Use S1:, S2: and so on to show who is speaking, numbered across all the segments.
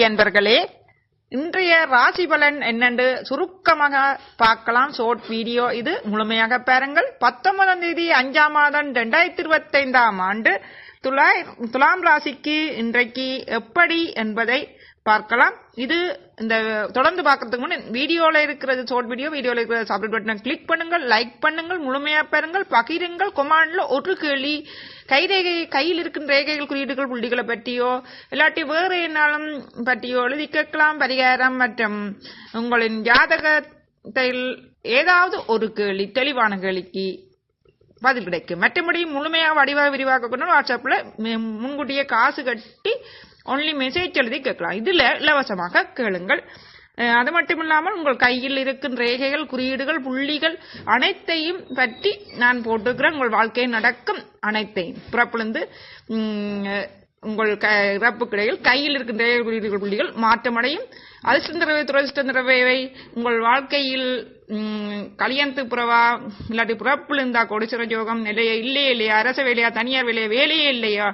S1: என்பர்களே, இன்றைய ராசி பலன் என்னென்று சுருக்கமாக பார்க்கலாம். ஷார்ட் வீடியோ இது, முழுமையாக பாருங்கள். 19ஆம் தேதி 5ஆம் மாதம் 2025ஆம் ஆண்டு துலாம் ராசிக்கு இன்றைக்கு எப்படி என்பதை பார்க்கலாம். இது இந்த தொடர்ந்து பார்க்கறதுக்கு முன் வீடியோல இருக்கிறது ஷார்ட் வீடியோல இருக்கிற சப்ஸ்கிரைப் பட்டனை கிளிக் பண்ணுங்கள், லைக் பண்ணுங்கள், முழுமையா பாருங்கள், பகிருங்கள். கொமாண்ட்ல ஒரு கேள்வி கையில் இருக்கின்ற ரேகைகள், குறியீடுகள், புள்ளிகளை பற்றியோ இல்லாட்டி வேறு என்னாலும் பற்றியோ எழுதி கேட்கலாம். பரிகாரம் மற்றும் உங்களின் ஜாதகத்தில் ஏதாவது ஒரு கேள்வி, தெளிவான கேள்விக்கு பதில் கிடைக்கும். மற்றபடி முழுமையாக வடிவாக விரிவாக்க கொண்டு வாட்ஸ்அப்ல முன்கூட்டியே காசு கட்டி ஒன்லி மெசேஜ் எழுதி கேட்கலாம். இதுல இலவசமாக கேளுங்கள். அது மட்டும் இல்லாமல் உங்கள் கையில் இருக்கும் ரேகைகள், குறியீடுகள், புள்ளிகள் அனைத்தையும் பற்றி நான் போட்டுக்கிறேன். உங்கள் வாழ்க்கையில் நடக்கும் அனைத்தையும் பிறப்பிலிருந்து உங்கள் இறப்புக்கிடையில் கையில் இருக்கின்ற குறியீடுகள், புள்ளிகள் மாற்றமடையும். அதிர்ஷ்டந்தரவை, துரதிர்ஷ்டந்தரவை உங்கள் வாழ்க்கையில் கல்யாணத்துக்கு புறவா இல்லாட்டி பிறப்பில் இருந்தா கோடீஸ்வர யோகம் நிலையா, இல்லையா, அரச வேலையா, தனியார் வேலையா, வேலையே இல்லையா,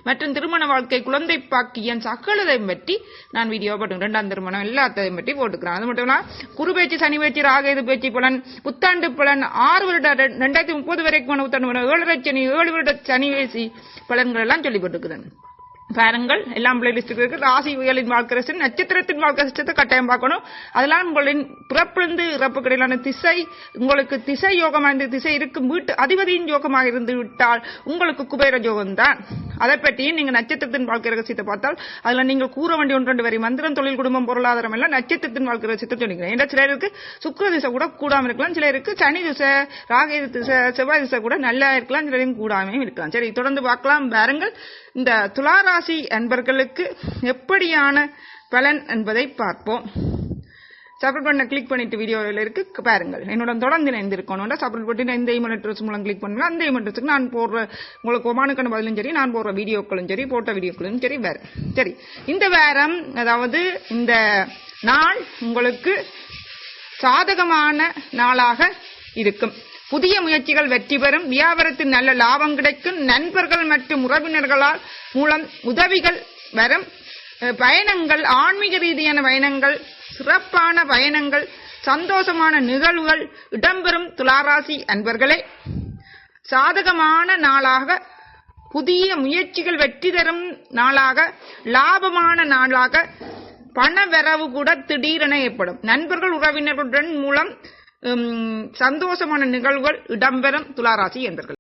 S1: மற்றும் திருமண வாழ்க்கை, குழந்தை பாக்கியம், சகலதையும் பற்றி நான் வீடியோ போட்டு 2ஆம் திருமணம் எல்லாத்தையும் பற்றி போட்டுக்கிறேன். அது மட்டும் இல்ல குரு பேச்சு, சனி பேச்சு, ராகேது பேச்சு பலன், புத்தாண்டு பலன், 6 வருட 2030 வரைக்கும் புத்தாண்டு பலன், 7 சனி, 7 வருட சனி பேசி பலன்கள் எல்லாம் சொல்லி போட்டுக்கிறேன். பாருங்கள், எல்லாம் பிளேலிஸ்ட் இருக்கு. ராசிகளின் வாழ்க்கை ரசித்து, நட்சத்திரத்தின் வாழ்க்கை ரசித்து கட்டாயம் பார்க்கணும். அதெல்லாம் உங்களின் பிறப்பிலிருந்து இறப்பு கிடையிலான திசை, உங்களுக்கு திசை யோகமாக இருந்து திசை இருக்கும் வீட்டு அதிபதியின் யோகமாக இருந்து விட்டால் உங்களுக்கு குபேர யோகம் தான். அதை பற்றியும் நீங்க நட்சத்திரத்தின் வாழ்க்கை ரகசியத்தை பார்த்தால் அதுல நீங்கள் கூற வேண்டிய 1-2 வரி மந்திரம், தொழில், குடும்பம், பொருளாதாரம் எல்லாம் நட்சத்திரத்தின் வாழ்க்கை ரகசியத்தை சொல்லிக்கிறேன். ஏன்னா சிலருக்கு சுக்கிர திசை கூட கூடாம இருக்கலாம், சிலருக்கு சனி திசை, ராகே திசை, செவ்வாய் திசை கூட நல்லா இருக்கலாம், சிலரையும் கூடாமையும் இருக்கலாம். சரி, தொடர்ந்து பார்க்கலாம். பாருங்கள், இந்த துலா ராசி அன்பர்களுக்கு எப்படியான பலன் என்பதை பார்ப்போம். சப்ஸ்கிரைப் பண்ண கிளிக் பண்ணிட்டு வீடியோவில் இருக்கு பாருங்கள். என்னோட தொடர்ந்து இணைந்திருக்கணும். சப்ஸ்கிரைப் பண்ணி இந்த இமெயில் அட்ரஸ் மூலம் கிளிக் பண்ணுங்க. அந்த இமெயில் அட்ரஸுக்கு நான் போடுற உங்களுக்கு ஒமானுக்கான பதிலும் சரி, நான் போடுற வீடியோக்களும் சரி, போட்ட வீடியோக்களும் சரி வேற. சரி, இந்த வாரம் அதாவது இந்த நாள் உங்களுக்கு சாதகமான நாளாக இருக்கும். புதிய முயற்சிகள் வெற்றி பெறும். வியாபாரத்தில் நல்ல லாபம் கிடைக்கும். நண்பர்கள் மற்றும் உறவினர்களால் மூலம் உதவிகள் வரும். பயணங்கள், ஆன்மீக ரீதியான பயணங்கள், சிறப்பான பயணங்கள், சந்தோஷமான நிகழ்வுகள் இடம்பெறும். துளாராசி அன்பர்களே, சாதகமான நாளாக, புதிய முயற்சிகள் வெற்றி தரும் நாளாக, லாபமான நாளாக, பண வரவு கூட திடீரென ஏற்படும். நண்பர்கள், உறவினர்களுடன் மூலம் சந்தோஷமான நிகழ்வுகள் இடம்பெறும். துளாராசி என்பர்கள்.